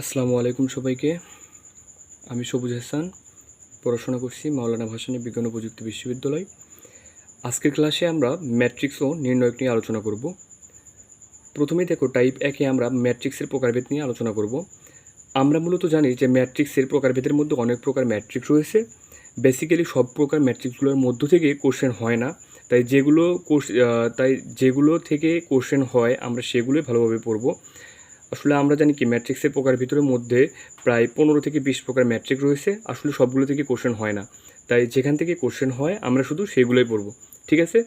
আসসালামু আলাইকুম সবাইকে। আমি সবুজ হাসান, পড়াশোনা করছি মাওলানা ভাসানী বিজ্ঞান ও প্রযুক্তি বিশ্ববিদ্যালয়। আজকের ক্লাসে আমরা ম্যাট্রিক্স ও নির্ণায়ক নিয়ে আলোচনা করব। প্রথমেই দেখো, টাইপ 1-এ আমরা ম্যাট্রিক্সের প্রকারভেদ নিয়ে আলোচনা করব। আমরা মূলত জানি যে ম্যাট্রিক্সের প্রকারভেদের মধ্যে অনেক প্রকার ম্যাট্রিক্স রয়েছে। বেসিক্যালি সব প্রকার ম্যাট্রিক্সগুলোর মধ্য থেকে কোশ্চেন হয় না, তাই যেগুলো থেকে কোশ্চেন হয় আমরা সেগুলোই ভালোভাবে পড়ব। আসলে আমরা জানি কি ম্যাট্রিক্সের প্রকার ভিতরের মধ্যে প্রায় 15 থেকে 20 প্রকার ম্যাট্রিক্স রয়েছে। আসলে সবগুলো থেকে কোশ্চেন হয় না, তাই যেখান থেকে কোশ্চেন হয় আমরা শুধু সেগুলোই পড়ব। ঠিক আছে,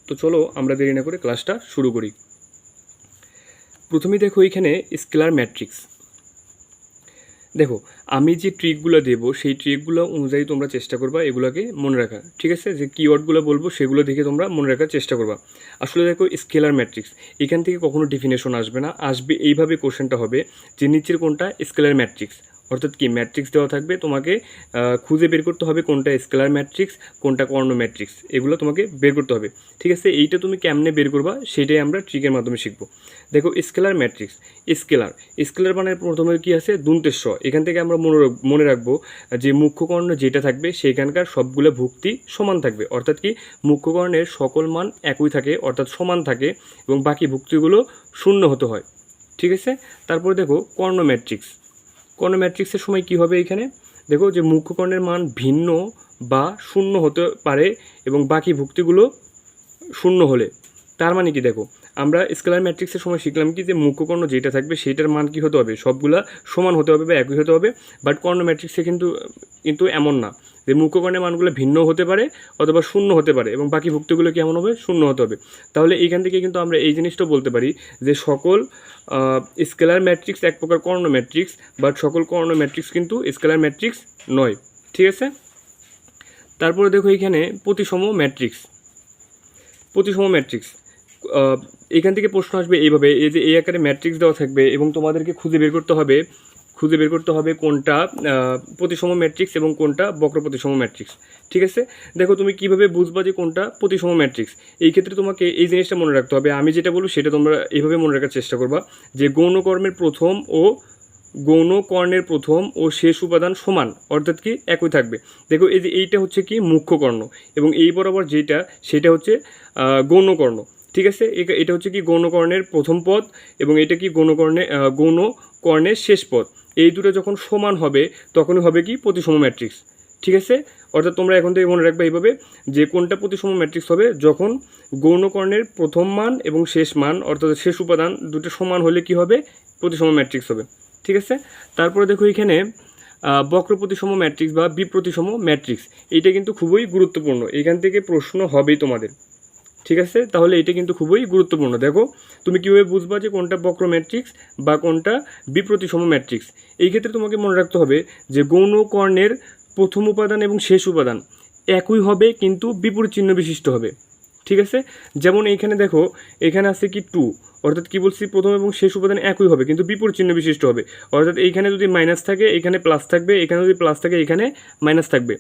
তো চলো আমরা দেরি না করে ক্লাসটা শুরু করি। প্রথমেই দেখো, এখানে স্কেলার ম্যাট্রিক্স। দেখো, আমি যে ট্রিকগুলো দেবো সেই ট্রিকগুলো অনুযায়ী তোমরা চেষ্টা করবা এগুলোকে মনে রাখার। ঠিক আছে, যে কিওয়ার্ডগুলো বলবো সেগুলো দেখে তোমরা মনে রাখার চেষ্টা করবা। আসলে দেখো, স্কেলার ম্যাট্রিক্স এখান থেকে কখনো ডেফিনেশন আসবে না, আসবে এইভাবে কোশ্চেনটা হবে যে নিচের কোনটা স্কেলার ম্যাট্রিক্স। অর্থাৎ কি, ম্যাট্রিক্স দেওয়া থাকবে, তোমাকে খুঁজে বের করতে হবে কোনটা স্কেলার ম্যাট্রিক্স কোনটা কর্ণ ম্যাট্রিক্স, এগুলো তোমাকে বের করতে হবে। ঠিক আছে, এইটা তুমি কেমনে বের করবা সেটাই আমরা ট্রিকের মাধ্যমে শিখবো। দেখো, স্কেলার ম্যাট্রিক্স, স্কেলার মানে প্রথমে কি আছে, দন্তেশ্ব। এখান থেকে আমরা মনে রাখবো যে মুখ্য কর্ণ যেটা থাকবে সেখানকার সবগুলো ভুক্তি সমান থাকবে। অর্থাৎ কি, মুখ্য কর্ণের সকল মান একই থাকে, অর্থাৎ সমান থাকে, এবং বাকি ভুক্তিগুলো শূন্য হতে হয়। ঠিক আছে, তারপরে দেখো কর্ণ ম্যাট্রিক্সের সময় কি হবে, এখানে দেখো যে মুখ্য কর্ণের মান ভিন্ন বা শূন্য হতে পারে এবং বাকি ভুক্তিগুলো শূন্য হলে। তার মানে কি, দেখো আমরা স্কেলার ম্যাট্রিক্সের সময় শিখলাম কি, যে মুখ্য কর্ণ যেটা থাকবে সেইটার মান কি হতে হবে, সবগুলা সমান হতে হবে বা একই হতে হবে। বাট কর্ণ ম্যাট্রিক্সে কিন্তু এমন না, যে মুখ্য কর্ণের মানগুলো ভিন্ন হতে পারে অথবা শূন্য হতে পারে এবং বাকি ভুক্তিগুলো কেমন হবে, শূন্য হতে হবে। তাহলে এইখান থেকে কিন্তু আমরা এই জিনিসটা বলতে পারি যে সকল স্কেলার ম্যাট্রিক্স এক প্রকার কর্ণ ম্যাট্রিক্স, বাট সকল কর্ণ ম্যাট্রিক্স কিন্তু স্কেলার ম্যাট্রিক্স নয়। ঠিক আছে, তারপরে দেখো এখানে প্রতিসম ম্যাট্রিক্স। এখান থেকে প্রশ্ন আসবে এইভাবে, এই যে এই আকারে ম্যাট্রিক্স দেওয়া থাকবে এবং তোমাদেরকে খুঁজে বের করতে হবে কোনটা প্রতিসম ম্যাট্রিক্স এবং কোনটা বক্র প্রতিসম ম্যাট্রিক্স। ঠিক আছে, দেখো তুমি কিভাবে বুঝবা যে কোনটা প্রতিসম ম্যাট্রিক্স। এই ক্ষেত্রে তোমাকে এই জিনিসটা মনে রাখতে হবে, আমি যেটা বলবো সেটা তোমরা এইভাবে মনে রাখার চেষ্টা করবা যে গৌণ কর্ণের প্রথম ও শেষ উপাদান সমান, অর্থাৎ কি একই থাকবে। দেখো, এই যে এইটা হচ্ছে কি মুখ্য কর্ণ এবং এই বরাবর যেটা সেটা হচ্ছে গৌণ কর্ণ। ঠিক আছে, এটা হচ্ছে কি গৌণ কর্ণের প্রথম পদ এবং এটা কি গৌণ কর্ণের শেষ পদ। এই দুটো যখন সমান হবে তখনই হবে কি প্রতিসম ম্যাট্রিক্স। ঠিক আছে, অর্থাৎ তোমরা এখন থেকে মনে রাখবে এইভাবে যে কোনটা প্রতিসম ম্যাট্রিক্স হবে, যখন গৌণ কর্ণের প্রথম মান এবং শেষ মান অর্থাৎ শেষ উপাদান দুটো সমান হলে কি হবে, প্রতিসম ম্যাট্রিক্স হবে। ঠিক আছে, তারপরে দেখো এখানে বক্র প্রতিসম ম্যাট্রিক্স বা বিপ্রতিসম ম্যাট্রিক্স, এইটা কিন্তু খুবই গুরুত্বপূর্ণ, এখান থেকে প্রশ্ন হবেই তোমাদের। ঠিক আছে, তাহলে এটা কিন্তু খুবই গুরুত্বপূর্ণ। দেখো, তুমি কীভাবে বুঝবা যে কোনটা বক্র ম্যাট্রিক্স বা কোনটা বিপ্রতিসম ম্যাট্রিক্স। এই ক্ষেত্রে তোমাকে মনে রাখতে হবে যে গৌণ কর্ণের প্রথম উপাদান এবং শেষ উপাদান একই হবে কিন্তু বিপরীত চিহ্ন বিশিষ্ট হবে। ঠিক আছে, যেমন এইখানে দেখো, এখানে আছে কি 2, অর্থাৎ কি বলছি, প্রথম এবং শেষ উপাদান একই হবে কিন্তু বিপরীত চিহ্ন বিশিষ্ট হবে। অর্থাৎ এইখানে যদি মাইনাস থাকে এখানে প্লাস থাকবে, এখানে যদি প্লাস থাকে এখানে মাইনাস থাকবে।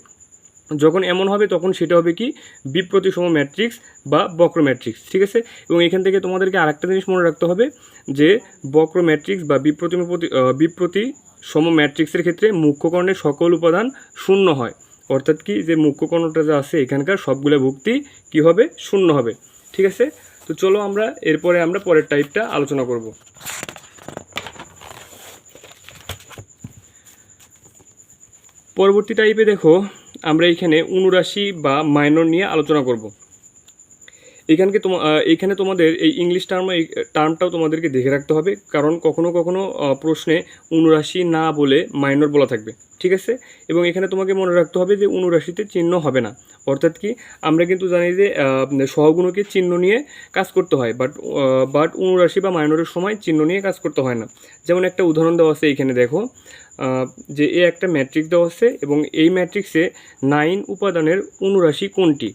যখন এমন হবে তখন সেটা হবে কি বিপ্রতিসম ম্যাট্রিক্স বা বক্র ম্যাট্রিক্স। ঠিক আছে, এবং এখান থেকে তোমাদেরকে আরেকটা জিনিস মনে রাখতে হবে যে বক্র ম্যাট্রিক্স বা বিপ্রতিসম ম্যাট্রিক্সের ক্ষেত্রে মুখ্য কর্ণের সকল উপাদান শূন্য হয়। অর্থাৎ কি, যে মুখ্য কর্ণটা যা আছে এখানকার সবগুলো ভুক্তি কি হবে, শূন্য হবে। ঠিক আছে, তো চলো আমরা এরপরে পরের টাইপটা আলোচনা করব। পরবর্তী টাইপে দেখো, আমরা এখানে অনুরাশি বা মাইনর নিয়ে আলোচনা করব। এইখানে তোমাদের এই ইংলিশ টার্মটাও তোমাদেরকে দেখে রাখতে হবে, কারণ কখনো কখনো প্রশ্নে অনুরাশি না বলে মাইনর বলা থাকবে। ঠিক আছে, এবং এখানে তোমাকে মনে রাখতে হবে যে অনুরাশিতে চিহ্ন হবে না। অর্থাৎ কি, আমরা কিন্তু জানি যে সহগুণকে চিহ্ন নিয়ে কাজ করতে হয়, বাট অনুরাশি বা মাইনরের সময় চিহ্ন নিয়ে কাজ করতে হয় না। যেমন একটা উদাহরণ দেওয়া আছে এইখানে, দেখো যে একটা ম্যাট্রিক্স দেওয়া আছে এবং এই ম্যাট্রিক্সে 9 উপাদানের অনুরাশি কোনটি,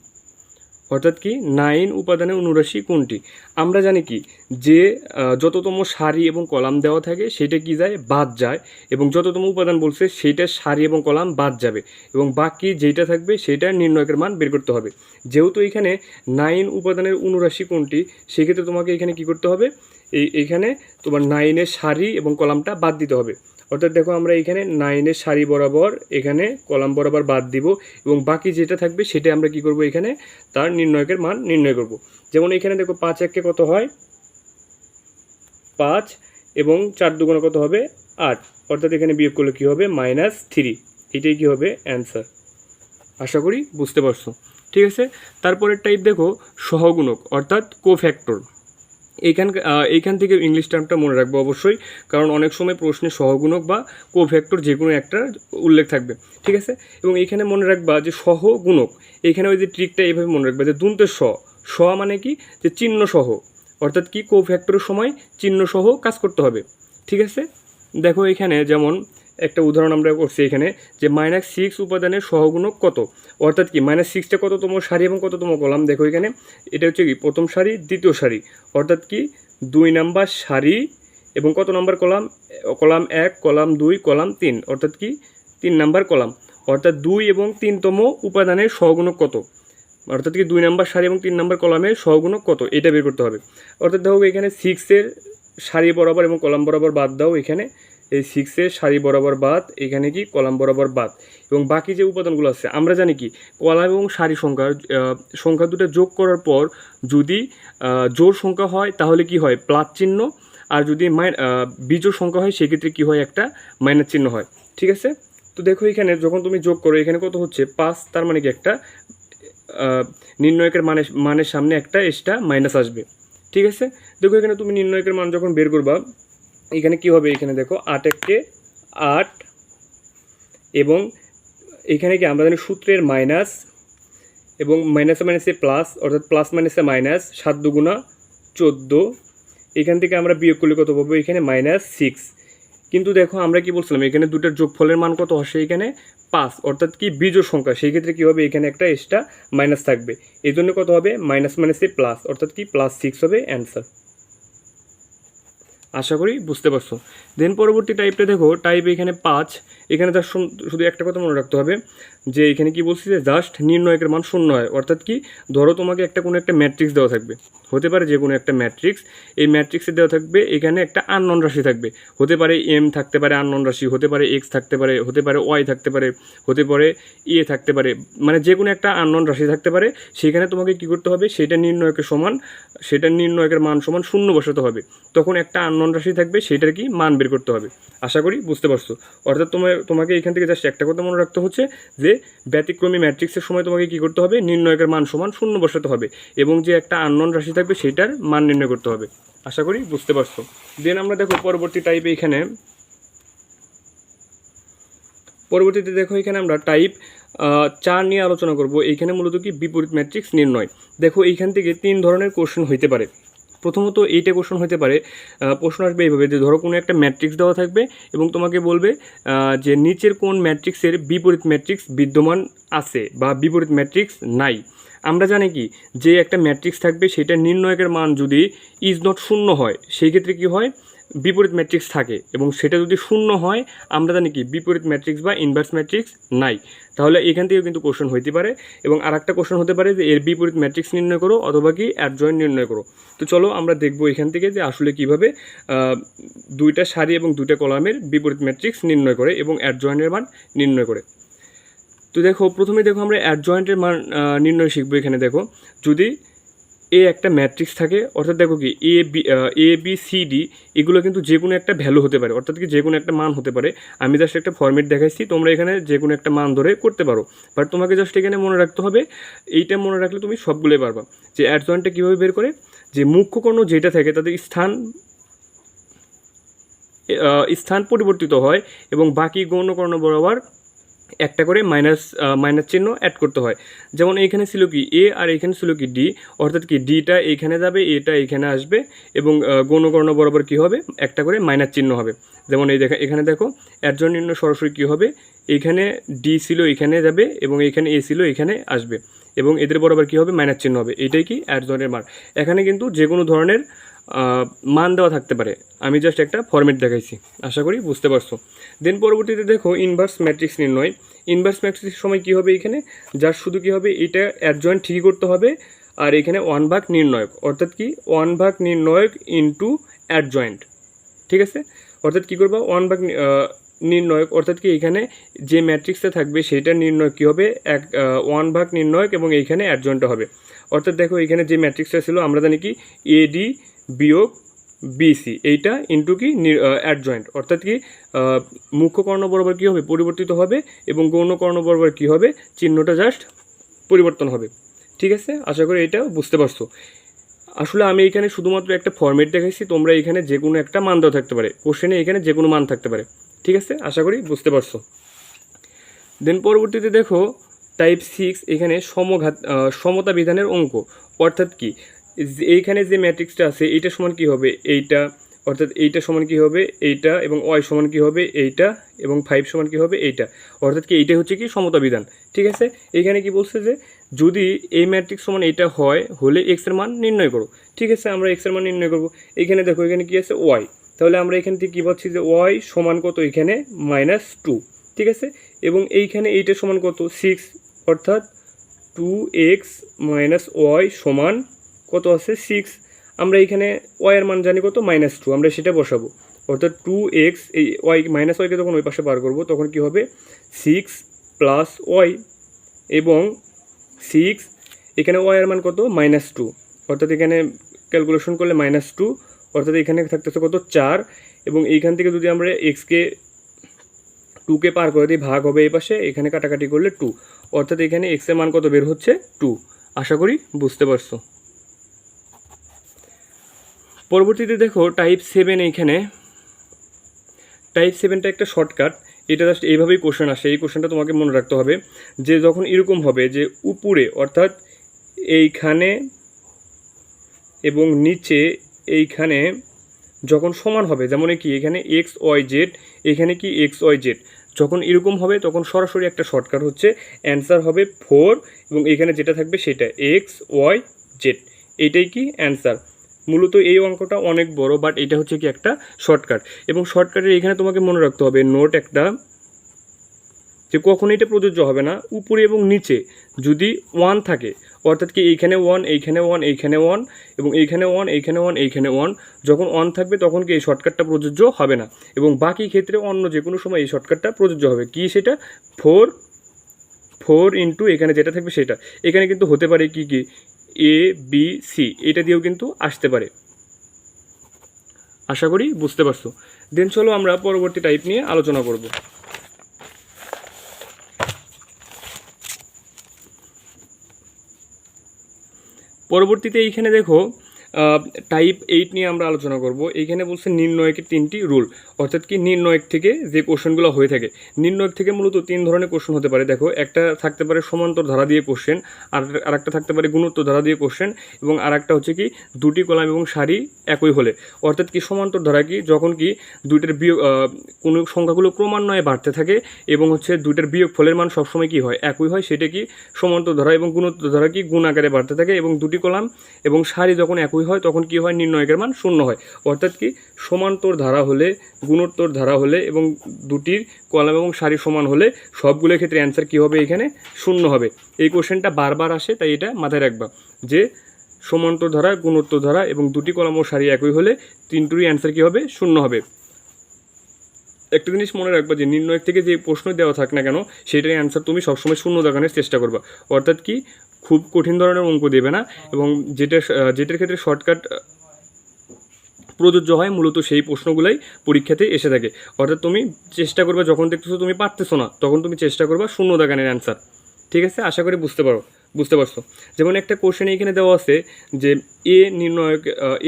অর্থাৎ কি 9 উপাদানের অনুরাশি কোনটি। আমরা জানি কি, যে যততম সারি এবং কলাম দেওয়া থাকে সেটা কি যায়, বাদ যায়, এবং যততম উপাদান বলছে সেইটা সারি এবং কলাম বাদ যাবে, এবং বাকি যেটা থাকবে সেটা নির্ণয়কের মান বের করতে হবে। যেহেতু এখানে 9 উপাদানের অনুরাশি কোনটি, সেক্ষেত্রে তোমাকে এখানে কি করতে হবে, এইখানে তোমার 9-এর সারি এবং কলামটা বাদ দিতে হবে। অর্থাৎ দেখো আমরা এখানে 9-এর সারি বরাবর এখানে কলাম বরাবর বাদ দিব এবং বাকি যেটা থাকবে সেটা আমরা কি করব, এখানে তার নির্ণয়কের মান নির্ণয় করব। যেমন এখানে দেখো 5 1 কত হয় 5 এবং 4 2 কত হবে 8, অর্থাৎ এখানে বিয়োগ করলে কী হবে -3। এটাই কী হবে অ্যান্সার। আশা করি বুঝতে পারছো। ঠিক আছে, তারপরের টাইপ দেখো সহগুণক অর্থাৎ কোফ্যাক্টর। এইখান থেকে ইংলিশ টার্মটা মনে রাখবো অবশ্যই, কারণ অনেক সময় প্রশ্নে সহগুণক বা কোফ্যাক্টর যে কোনো একটা উল্লেখ থাকবে। ঠিক আছে, এবং এইখানে মনে রাখবা যে সহগুণক, এইখানে ওই যে ট্রিকটা এইভাবে মনে রাখবা যে দন্তের স মানে কি যে চিহ্ন সহ, অর্থাৎ কি কোফ্যাক্টরের সময় চিহ্ন সহ কাজ করতে হবে। ঠিক আছে, দেখো এখানে যেমন একটা উদাহরণ আমরা করছি এখানে যে -6 উপাদানের সহগুণক কত, অর্থাৎ কি -6টা কততম সারি এবং কততম কলাম। দেখো এখানে এটা হচ্ছে কি প্রথম সারি দ্বিতীয় সারি, অর্থাৎ কি 2 নাম্বার সারি এবং কত number column, column 1 column 2 column 3, অর্থাৎ কি 3 নাম্বার কলাম, অর্থাৎ 2 এবং 3তম উপাদানের সহগুণক কত, অর্থাৎ কি 2 নাম্বার সারি এবং 3 নাম্বার কলামের সহগুণক কত, এটা বের করতে হবে। অর্থাৎ দেখো এখানে 6-এর সারি বরাবর এবং কলাম বরাবর বাদ দাও, এখানে এই 6-এর সারি বরাবর বাদ, এখানে কি কলাম বরাবর বাদ, এবং বাকি যে উপাদানগুলো আছে আমরা জানি কি কলাম এবং সারি সংখ্যা দুটো যোগ করার পর যদি জোড় সংখ্যা হয় তাহলে কি হয় প্লাস চিহ্ন, আর যদি বিজোড় সংখ্যা হয় সেক্ষেত্রে কি হয় একটা মাইনাস চিহ্ন হয়। ঠিক আছে, তো দেখো এখানে যখন তুমি যোগ করো এখানে কত হচ্ছে 5, তার মানে কি একটা নির্ণয়কের মানের সামনে একটা এক্সট্রা মাইনাস আসবে। ঠিক আছে, দেখো এখানে তুমি নির্ণয়কের মান যখন বের করবা এখানে কি হবে, এখানে দেখো 8 1 8 এবং এখানে কি আমরা জানি সূত্রের মাইনাস এবং মাইনাসে মাইনাসে প্লাস, অর্থাৎ প্লাস মাইনাসে মাইনাস, 7 2 14, এখান থেকে আমরা বিয়োগ করলে কত পাবো এখানে -6। কিন্তু দেখো আমরা কি বলছিলাম এখানে দুটার যোগফলের মান কত আসে এখানে 5, অর্থাৎ কি বিজোড় সংখ্যা, সেই ক্ষেত্রে কী হবে এখানে একটা এক্সট্রা মাইনাস থাকবে, এই জন্য কত হবে মাইনাস মাইনাসে প্লাস, অর্থাৎ কি +6 হবে অ্যান্সার। আশা করি বুঝতে পারছো। দেন পরবর্তী টাইপটা দেখো টাইপ এখানে 5, এখানে তার শুধু একটা কথা মনে রাখতে হবে যে এখানে কি বলছি যে জাস্ট নির্ণয়কের মান 0 হয়, অর্থাৎ কি ধরো তোমাকে কোনো একটা ম্যাট্রিক্স দেওয়া থাকবে, হতে পারে যে কোনো একটা ম্যাট্রিক্স, এই ম্যাট্রিক্সে দেওয়া থাকবে এখানে একটা আননোন রাশি থাকবে, হতে পারে m থাকতে পারে আননোন রাশি, হতে পারে x থাকতে পারে, হতে পারে y থাকতে পারে, হতে পারে a থাকতে পারে, মানে যে কোনো একটা আননোন রাশি থাকতে পারে। সেখানে তোমাকে কি করতে হবে সেটা নির্ণয়কের মান সমান 0 বসাতে হবে, তখন একটা আননোন রাশি থাকবে সেটার কি মান বের করতে হবে। আশা করি বুঝতে পারছো। অর্থাৎ তোমাকে এখান থেকে জাস্ট একটা কথা মনে রাখতে হচ্ছে যে ব্যতিক্রমী ম্যাট্রিক্সের সময় তোমাকে কি করতে হবে নির্ণয়কের মান সমান 0 বসাতে হবে এবং যে একটা আননোন রাশি থাকবে সেটার মান নির্ণয় করতে হবে। আশা করি বুঝতে পারছো। দেন আমরা দেখো পরবর্তী টাইপে পরবর্তীতে দেখো এখানে আমরা টাইপ 4 নিয়ে আলোচনা করব। এইখানে মূলত কি বিপরীত ম্যাট্রিক্স নির্ণয়। দেখো এইখান থেকে 3 ধরনের কোশ্চেন হইতে পারে। প্রথমত এইটা কোশ্চেন হতে পারে, প্রশ্ন আসবে এইভাবে যে ধরো কোনো একটা ম্যাট্রিক্স দেওয়া থাকবে এবং তোমাকে বলবে যে নিচের কোন ম্যাট্রিক্সের বিপরীত ম্যাট্রিক্স বিদ্যমান আছে বা বিপরীত ম্যাট্রিক্স নাই। আমরা জানি কি যে একটা ম্যাট্রিক্স থাকবে সেটা নির্ণয়কের মান যদি ইজ নট 0 হয় সেই ক্ষেত্রে কী হয় বিপরীত ম্যাট্রিক্স থাকে, এবং সেটা যদি 0 হয় আমরা জানি কি বিপরীত ম্যাট্রিক্স বা ইনভার্স ম্যাট্রিক্স নাই। তাহলে এখান থেকেও কিন্তু কোশ্চেন হইতে পারে, এবং আরেকটা কোশ্চেন হতে পারে যে এর বিপরীত ম্যাট্রিক্স নির্ণয় করো অথবা কি অ্যাডজয়েন্ট নির্ণয় করো। তো চলো আমরা দেখবো এখান থেকে যে আসলে কিভাবে দুইটা সারি এবং দুইটা কলামের বিপরীত ম্যাট্রিক্স নির্ণয় করে এবং অ্যাডজয়েন্টের মান নির্ণয় করে। তো দেখো প্রথমে দেখো আমরা অ্যাডজয়েন্টের মান নির্ণয় শিখবো। এখানে দেখো যদি একটা ম্যাট্রিক্স থাকে, অর্থাৎ দেখো কি এ বি সি ডি এগুলো কিন্তু যে কোনো একটা ভ্যালু হতে পারে, অর্থাৎ কি যে কোনো একটা মান হতে পারে। আমি জাস্ট একটা ফর্মেট দেখাইছি, তোমরা এখানে যে কোনো একটা মান ধরে করতে পারো, বাট তোমাকে জাস্ট এখানে মনে রাখতে হবে, এইটা মনে রাখলে তুমি সবগুলোই পারবা। যে অ্যাডজয়েন্টটা কীভাবে বের করে, যে মুখ্য কর্ণ যেটা থাকে তাদের স্থান পরিবর্তিত হয় এবং বাকি গৌণ কর্ণ বরাবর একটা করে মাইনাস চিহ্ন অ্যাড করতে হয়। যেমন এইখানে ছিল কি এ আর এইখানে ছিল কি ডি, অর্থাৎ কি ডিটা এইখানে যাবে, এটা এইখানে আসবে এবং গৌণকর্ণ বরাবর কী হবে একটা করে মাইনাস চিহ্ন হবে। যেমন এখানে দেখো অ্যাডজয়েন্ট নির্ণয় সরাসরি কী হবে, এইখানে ডি ছিল এখানে যাবে এবং এইখানে এ ছিল এখানে আসবে এবং এদের বরাবর কী হবে মাইনাস চিহ্ন হবে। এটাই কি অ্যাডজয়েন্টের মান। এখানে কিন্তু যে কোনো ধরনের মান দেওয়া থাকতে পারে, আমি জাস্ট একটা ফরম্যাট দেখাইছি, আশা করি বুঝতে পারছো। দেন পরবর্তীতে দেখো ইনভার্স ম্যাট্রিক্স নির্ণয়। ইনভার্স ম্যাট্রিক্সের সময় কী হবে, এখানে যার শুধু কী হবে এটা অ্যাডজয়েন্ট ঠিকই করতে হবে, আর এখানে 1 ভাগ নির্ণয়ক, অর্থাৎ কি 1 ভাগ নির্ণয়ক ইন্টু অ্যাডজয়েন্ট। ঠিক আছে, অর্থাৎ কী করবা, ওয়ান ভাগ নির্ণয়ক, অর্থাৎ কি এখানে যে ম্যাট্রিক্সটা থাকবে সেইটা নির্ণয় কী হবে, ওয়ান ভাগ নির্ণয়ক এবং এইখানে অ্যাডজয়েন্টটা হবে। অর্থাৎ দেখো এখানে যে ম্যাট্রিক্সটা ছিল আমরা জানি কি এডি বিয়োগ বিসি, এইটা ইন্টু কি অ্যাডজয়েন্ট, অর্থাৎ কি মুখ্য কর্ণ বরাবর কী হবে, পরিবর্তিত হবে, এবং গৌণ কর্ণ বরাবর কী হবে, চিহ্নটা জাস্ট পরিবর্তন হবে। ঠিক আছে, আশা করি এটা বুঝতে পারছো। আসলে আমি এখানে শুধুমাত্র একটা ফরম্যাট দেখাইছি, তোমরা এখানে যে কোনো একটা মান দেওয়া থাকতে পারে, কোশ্চেনে এখানে যে কোনো মান থাকতে পারে। ঠিক আছে, আশা করি বুঝতে পারছো। দেন পরবর্তীতে দেখো টাইপ 6, এখানে সমতা বিধানের অঙ্ক, অর্থাৎ কি এইখানে যে ম্যাট্রিক্সটা আছে এইটা সমান কী হবে এইটা, অর্থাৎ এইটা সমান কী হবে এইটা, এবং ওয়াই সমান কী হবে এইটা, এবং 5 সমান কী হবে এইটা, অর্থাৎ কি এইটা হচ্ছে কি সমতা বিধান। ঠিক আছে, এইখানে কি বলছে যে যদি এই ম্যাট্রিক্স সমান এইটা হলে এক্সের মান নির্ণয় করো। ঠিক আছে, আমরা এক্সের মান নির্ণয় করবো। এইখানে দেখো এখানে কি আছে ওয়াই, তাহলে আমরা এখান থেকে কী পাচ্ছি যে ওয়াই সমান কত, এখানে -2। ঠিক আছে, এবং এইখানে এইটা সমান কত 6, অর্থাৎ 2x - y সমান কত আছে 6। আমরা এইখানে y এর মান জানি কত -2, আমরা সেটা বসাবো, অর্থাৎ 2x, এই y -yকে যখন ওই পাশে বার করবো তখন কি হবে 6 + y, এবং 6 এখানে y এর মান কত -2, অর্থাৎ এখানে ক্যালকুলেশন করলে -2, অর্থাৎ এখানে থাকতেছে কত 4, এবং এইখান থেকে যদি আমরা xকে 2কে পার করে দিই ভাগ হবে এই পাশে, এখানে কাটাকাটি করলে 2, অর্থাৎ এখানে x এর মান কত বের হচ্ছে 2। আশা করি বুঝতে পারছো। পরবর্তীতে দেখো টাইপ 7, এইখানে টাইপ 7টা একটা শর্টকাট, এটা জাস্ট এইভাবেই কোশ্চেন আসে। এই কোশ্চেনটা তোমাকে মনে রাখতে হবে যে যখন এরকম হবে যে উপরে, অর্থাৎ এইখানে এবং নিচে এইখানে যখন সমান হবে, যেমন কি এখানে XYZ, এখানে কি XYZ, যখন এরকম হবে তখন সরাসরি একটা শর্টকাট হচ্ছে অ্যান্সার হবে 4, এবং এখানে যেটা থাকবে সেটা XYZ, এইটাই কি অ্যান্সার। মূলত এই অঙ্কটা অনেক বড়, বাট এটা হচ্ছে কি একটা শর্টকাট, এবং শর্টকাটের এখানে তোমাকে মনে রাখতে হবে নোট একটা, যে কখনো এটা প্রযোজ্য হবে না উপরে এবং নিচে যদি 1 থাকে, অর্থাৎ কি এইখানে 1, এইখানে 1, এইখানে 1, এবং এইখানে 1, এইখানে 1, এইখানে 1, যখন 1 থাকবে তখন কি এই শর্টকাটটা প্রযোজ্য হবে না, এবং বাকি ক্ষেত্রে অন্য যে কোনো সময় এই শর্টকাটটা প্রযোজ্য হবে। কি সেটা 4 ইন্টু এখানে যেটা থাকবে সেটা, এখানে কিন্তু হতে পারে কি কি ABC, এটা দিয়েও কিন্তু আসতে পারে। আশা করি বুঝতে পারছো। দেন চলো আমরা পরবর্তী টাইপ নিয়ে আলোচনা করব। পরবর্তীতে এইখানে দেখো টাইপ 8 নিয়ে আমরা আলোচনা করব। এইখানে বলছে নির্ণয়কের 3টি রুল, অর্থাৎ কি নির্ণয়ক থেকে যে কোশ্চেনগুলো হয়ে থাকে, নির্ণয়ক থেকে মূলত 3 ধরনের কোশ্চেন হতে পারে। দেখো একটা থাকতে পারে সমান্তর ধারা দিয়ে কোশ্চেন, আর একটা থাকতে পারে গুণোত্তর ধারা দিয়ে কোশ্চেন, এবং আর একটা হচ্ছে কি দুটি কলাম এবং সারি একই হলে, অর্থাৎ কি সমান্তর ধারা কি যখন কি দুইটার বিয়োগ কোনো সংখ্যাগুলো ক্রমান্বয়ে বাড়তে থাকে এবং হচ্ছে দুইটার বিয়োগ ফলের মান সবসময় কি হয় একই হয়, সেটা কি সমান্তর ধারা, এবং গুণোত্তর ধারা কি গুণ আকারে বাড়তে থাকে, এবং দুটি কলাম এবং সারি যখন একই হয় তখন কি হয় নির্ণয়কের মান 0 হয়। অর্থাৎ কি সমান্তর ধারা হলে, গুণোত্তর ধারা হলে এবং দুটির কলাম এবং সারি সমান হলে সবগুলোর ক্ষেত্রে অ্যান্সার কী হবে, এখানে 0 হবে। এই কোশ্চেনটা বারবার আসে, তাই এটা মাথায় রাখবা যে সমান্তর ধারা, গুণোত্তর ধারা এবং দুটি কলাম ও সারি একই হলে তিনটিরই অ্যান্সার কী হবে 0 হবে। একটা জিনিস মনে রাখবা যে নির্ণয় থেকে যে প্রশ্ন দেওয়া থাক না কেন সেটার অ্যান্সার তুমি সবসময় 0 দেখানোর চেষ্টা করবা, অর্থাৎ কি খুব কঠিন ধরনের অঙ্ক দেবে না, এবং যেটার ক্ষেত্রে শর্টকাট প্রযোজ্য হয় মূলত সেই প্রশ্নগুলাই পরীক্ষাতে এসে থাকে। অর্থাৎ তুমি চেষ্টা করবে যখন দেখতেছো তুমি পারতেছো না তখন তুমি চেষ্টা করবা 0 দেখানোর অ্যান্সার। ঠিক আছে, আশা করি বুঝতে পারছো। যেমন একটা কোশ্চেন এখানে দেওয়া আছে যে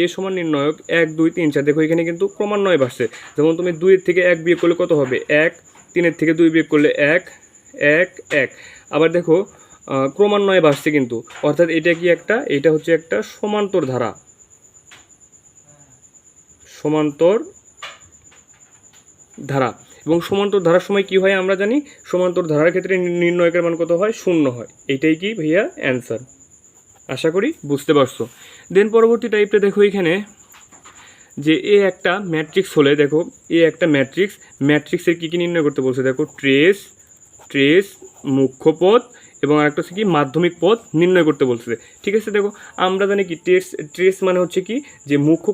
এ সমান নির্ণয়ক 1 2 3 4, দেখো এখানে কিন্তু ক্রমান্বয়ে বাড়ছে। যেমন তুমি 2 থেকে 1 বিয়োগ করলে কত হবে 1, 3 থেকে 2 বিয়োগ করলে 1 1 1, আবার দেখো ক্রমান্বয়ে বাড়ছে কিন্তু, অর্থাৎ এটা কি এটা হচ্ছে একটা সমান্তর ধারা, এবং সমান্তর ধারার সময় কি হয় আমরা জানি, সমান্তর ধারার ক্ষেত্রে নির্ণয়কের মান কত হয় 0 হয়। এটাই কি ভাইয়া অ্যান্সার। আশা করি বুঝতে পারছো। দেন পরবর্তী টাইপটা দেখো এখানে যে একটা ম্যাট্রিক্স হলে, দেখো একটা ম্যাট্রিক্সের কী কী নির্ণয় করতে বলছে, দেখো ট্রেস, মুখ্য পদ এবং আরেকটা হচ্ছে কি মাধ্যমিক পদ নির্ণয় করতে বলছে। ঠিক আছে, দেখো আমরা জানি কি ট্রেস মানে হচ্ছে কি যে মুখ্য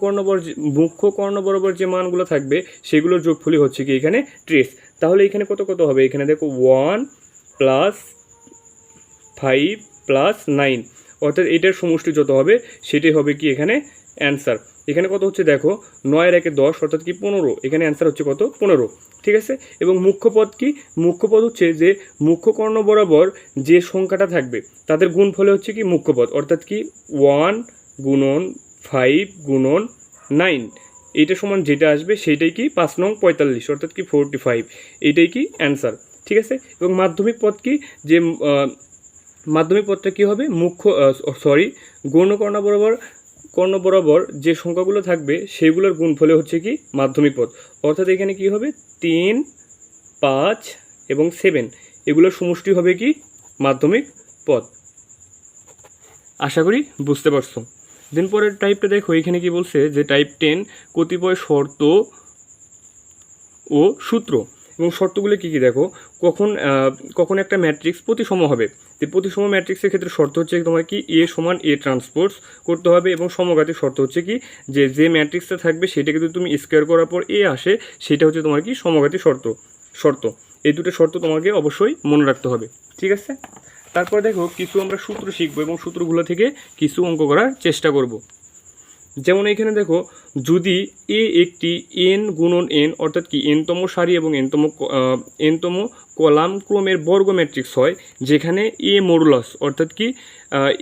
কর্ণ বরাবর যে মানগুলো থাকবে সেগুলোর যোগফলই হচ্ছে কি এখানে ট্রেস। তাহলে এখানে কত কত হবে, এখানে দেখো 1 + 5 + 9, অর্থাৎ এটার সমষ্টি যত হবে সেটাই হবে কি এখানে অ্যান্সার। এখানে কত হচ্ছে দেখো 9 এর 1 10, অর্থাৎ কি 15, এখানে অ্যান্সার হচ্ছে কত 15। ঠিক আছে, এবং মুখ্য পদ কি, মুখ্য পদ হচ্ছে যে মুখ্য কর্ণ বরাবর যে সংখ্যাটা থাকবে তাদের গুণফলে হচ্ছে কি মুখ্য পদ, অর্থাৎ কি 1 × 5 × 9, এইটা সমান যেটা আসবে সেইটাই কি 5 নং 45, অর্থাৎ কি 45, এইটাই কি অ্যান্সার। ঠিক আছে, এবং মাধ্যমিক পদ কি, যে মাধ্যমিক পদটা কী হবে, কর্ণ বরাবর যে সংখ্যাগুলো থাকবে সেগুলোর গুণফলে হচ্ছে কি মাধ্যমিক পদ, অর্থাৎ এখানে কি হবে 3, 5 এবং 7, এগুলোর সমষ্টি হবে কি মাধ্যমিক পদ। আশা করি বুঝতে পারছো। দেন পরের টাইপটা দেখো, এখানে কি বলছে যে টাইপ 10 কতিপয় শর্ত ও সূত্র, এবং শর্তগুলো কী কী দেখো, কখন একটা ম্যাট্রিক্স প্রতিসম হবে। তো প্রতিসম ম্যাট্রিক্সের ক্ষেত্রে শর্ত হচ্ছে তোমার কি A = A ট্রান্সপোজ করতে হবে, এবং সমঘাতের শর্ত হচ্ছে কি যে ম্যাট্রিক্সটা থাকবে সেটাকে যদি তুমি স্কোয়ার করার পর A আসে সেটা হচ্ছে তোমার কি সমঘাতী শর্ত। এই দুটো শর্ত তোমাকে অবশ্যই মনে রাখতে হবে। ঠিক আছে, তারপর দেখো কিছু আমরা সূত্র শিখবো এবং সূত্রগুলো থেকে কিছু অঙ্ক করার চেষ্টা করব। যেমন এখানে দেখো, যদি এ একটি n × n, অর্থাৎ কি nতম সারি এবং nতম কলাম ক্রমের বর্গ ম্যাট্রিক্স হয়, যেখানে এ মডুলাস অর্থাৎ কি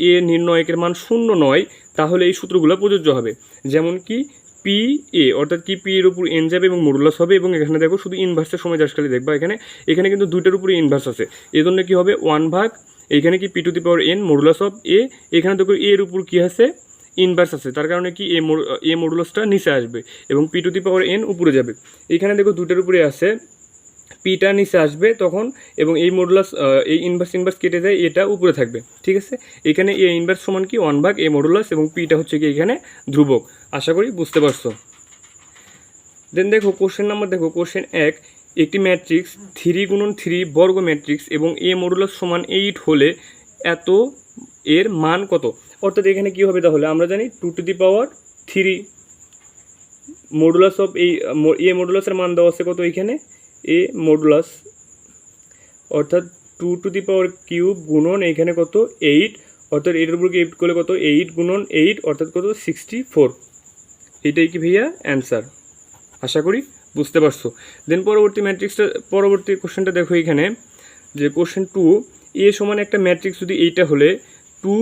এ নির্ণয়কের মান 0 নয়, তাহলে এই সূত্রগুলো প্রযোজ্য হবে। যেমন কি পি এ, অর্থাৎ কি পি এর উপর এন যাবে এবং মডুলাস হবে, এবং এখানে দেখো শুধু ইনভার্সের সময় জাস্ট খালি দেখবা এখানে কিন্তু দুইটার উপরে ইনভার্স আছে, এই জন্য কী হবে 1/, এইখানে কি p⁴n মডুলাস অফ এ, এখানে দেখো এর উপর কী আছে ইনভার্স আছে, তার কারণে কি এ মডুলাসটা নিচে আসবে এবং p⁴n উপরে যাবে। এইখানে দেখো দুটার উপরে আছে, পিটা নিচে আসবে তখন, এবং এই মডুলাস এই ইনভার্স কেটে যায়, এটা উপরে থাকবে। ঠিক আছে, এখানে এ ইনভার্স সমান কি 1/, এ মডুলাস, এবং পিটা হচ্ছে কি এখানে ধ্রুবক। আশা করি বুঝতে পারছো। দেন দেখো কোশ্চেন নাম্বার, দেখো কোশ্চেন 1, একটি ম্যাট্রিক্স 3 × 3 বর্গ ম্যাট্রিক্স এবং এ মডুলাস সমান 8 হলে এত এর মান কত। অর্থাৎ এখানে কী হবে, তাহলে আমরা জানি 2⁻3 মডুলাস অফ এ মডুলাসের মান দেওয়া আছে কত, এখানে এ মডুলাস অর্থাৎ 2³ গুণন এখানে কত 8, অর্থাৎ এটার উপর 8 করলে কত 8 × 8, অর্থাৎ কত 64, এটাই কি ভাইয়া অ্যান্সার। আশা করি বুঝতে পারছো। দেন পরবর্তী কোশ্চেনটা দেখো, এখানে যে কোশ্চেন 2, এ সমান একটা ম্যাট্রিক্স যদি এইটা হলে 2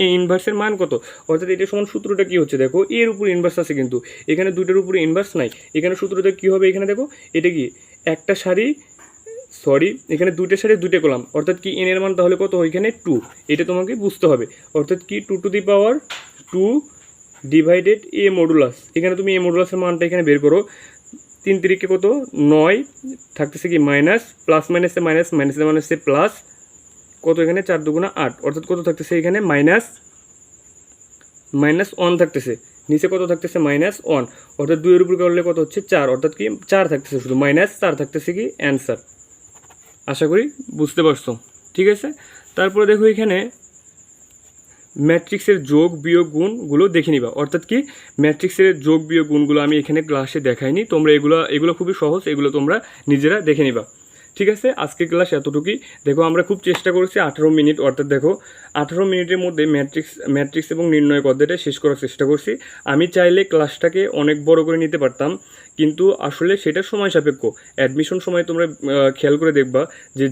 এ ইনভার্সের মান কত। অর্থাৎ এটা সমান সূত্রটা কী হচ্ছে দেখো, এর উপর ইনভার্স আছে কিন্তু এখানে দুইটার উপরে ইনভার্স নাই, এখানে সূত্রটা কী হবে, এখানে দেখো এটা কি একটা সারি, এখানে দুইটা সারি দুইটা কলাম, অর্থাৎ কি এন এর মান তাহলে কত, এখানে 2, এটা তোমাকে বুঝতে হবে। অর্থাৎ কি 2⁻2 ডিভাইডেড এ মডুলাস, এখানে তুমি এ মডুলাসের মানটা এখানে বের করো, 3 × কত 9, থাকতেছে কি মাইনাস, প্লাস মাইনাসে মাইনাস, মাইনাসে মাইনাসে প্লাস, কত এখানে 4 × 8, অর্থাৎ কত থাকতেছে এখানে -1 থাকতেছে, নিচে কত থাকতেছে -1, অর্থাৎ 2 এর উপর করলে কত হচ্ছে 4, অর্থাৎ কি 4 থাকতেছে, শুধু -4 থাকতেছে কি অ্যান্সার। আশা করি বুঝতে পারছো। ঠিক আছে, তারপরে দেখো এখানে ম্যাট্রিক্সের যোগ বিয়োগ গুণগুলো দেখে নিবা। অর্থাৎ কি ম্যাট্রিক্সের যোগ বিয়োগ গুণগুলো আমি এখানে ক্লাসে দেখাইনি, তোমরা এগুলো খুবই সহজ, এগুলো তোমরা নিজেরা দেখে নিবা। ঠিক আছে, আজকের ক্লাস এতটুকুই। দেখো আমরা খুব চেষ্টা করেছি 18 মিনিট, অর্থাৎ দেখো 18 মিনিটের মধ্যে ম্যাট্রিক্স এবং নির্ণয় অধ্যায়টা শেষ করার চেষ্টা করছি। আমি চাইলে ক্লাসটাকে অনেক বড় করে নিতে পারতাম, কিন্তু আসলে সেটা সময় সাপেক্ষ। অ্যাডমিশন সময় তোমরা খেয়াল করে দেখবা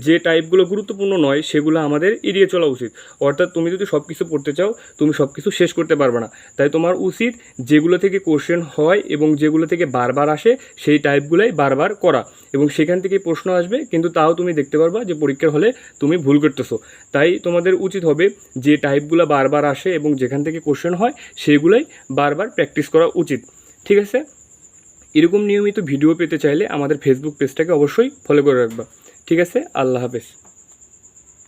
যে টাইপগুলো গুরুত্বপূর্ণ নয় সেগুলো আমাদের এড়িয়ে চলা উচিত। অর্থাৎ তুমি যদি সব কিছু পড়তে চাও তুমি সব কিছু শেষ করতে পারবে না, তাই তোমার উচিত যেগুলো থেকে কোশ্চেন হয় এবং যেগুলো থেকে বারবার আসে সেই টাইপগুলোই বারবার করা, এবং সেখান থেকে প্রশ্ন আসবে, কিন্তু তাও তুমি দেখতে পারবা যে পরীক্ষার হলে তুমি ভুল করতেছো। তাই তোমাদের উচিত হবে যে টাইপগুলো বারবার আসে এবং যেখান থেকে কোশ্চেন হয় সেগুলোই বারবার প্র্যাকটিস করা উচিত। ঠিক আছে, এরকম নিয়মিত ভিডিও পেতে চাইলে আমাদের ফেসবুক পেজটাকে অবশ্যই ফলো করে রাখবা। ঠিক আছে, আল্লাহ হাফেজ।